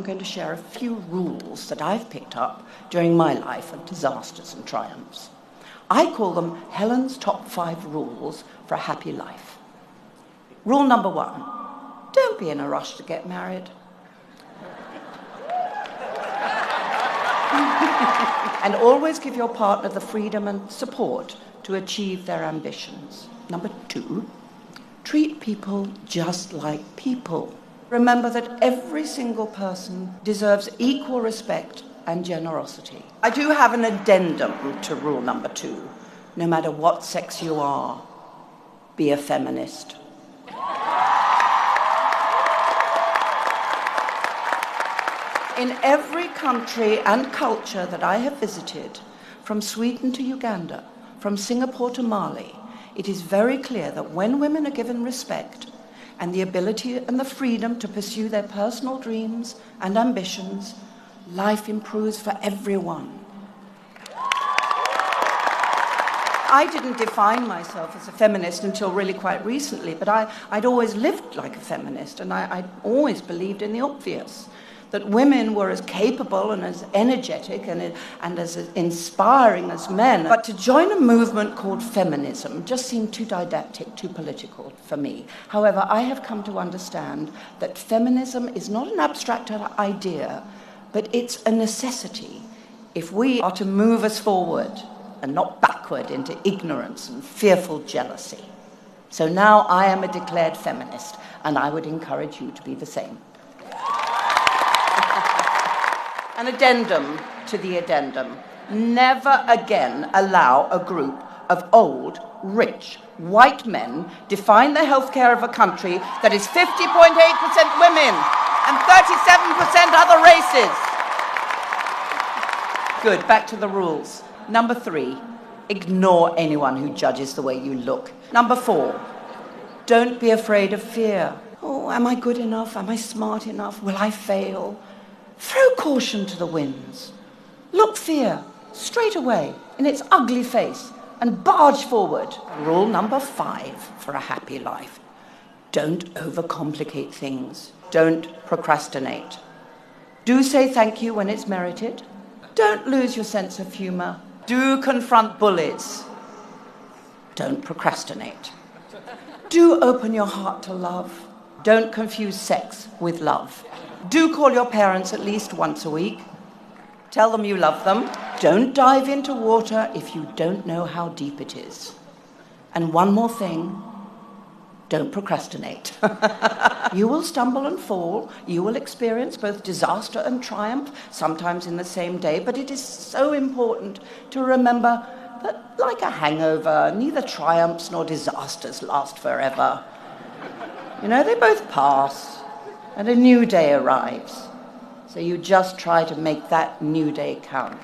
I'm going to share a few rules that I've picked up during my life of disasters and triumphs. I call them Helen's top 5 rules for a happy life. Rule number 1, don't be in a rush to get married. And always give your partner the freedom and support to achieve their ambitions. Number 2, treat people just like people. Remember that every single person deserves equal respect and generosity. I do have an addendum to rule number 2. No matter what sex you are, be a feminist. In every country and culture that I have visited, from Sweden to Uganda, from Singapore to Mali, it is very clear that when women are given respect and the ability and the freedom to pursue their personal dreams and ambitions, life improves for everyone. I didn't define myself as a feminist until really quite recently, but I'd always lived like a feminist, and I'd always believed in the obvious, that women were as capable and as energetic and as inspiring as men. But to join a movement called feminism just seemed too didactic, too political for me. However, I have come to understand that feminism is not an abstract idea, but it's a necessity if we are to move us forward and not backward into ignorance and fearful jealousy. So now I am a declared feminist, and I would encourage you to be the same. An addendum to the addendum. Never again allow a group of old, rich, white men define the healthcare of a country that is 50.8% women and 37% other races. Good, back to the rules. Number 3, ignore anyone who judges the way you look. Number 4, don't be afraid of fear. Oh, am I good enough? Am I smart enough? Will I fail? Throw caution to the winds. Look fear straight away in its ugly face and barge forward. Rule number 5 for a happy life. Don't overcomplicate things. Don't procrastinate. Do say thank you when it's merited. Don't lose your sense of humor. Do confront bullies. Don't procrastinate. Do open your heart to love. Don't confuse sex with love. Do call your parents at least once a week. Tell them you love them. Don't dive into water if you don't know how deep it is. And one more thing, don't procrastinate. You will stumble and fall. You will experience both disaster and triumph, sometimes in the same day, but it is so important to remember that, like a hangover, neither triumphs nor disasters last forever. You know, they both pass, and a new day arrives. So you just try to make that new day count.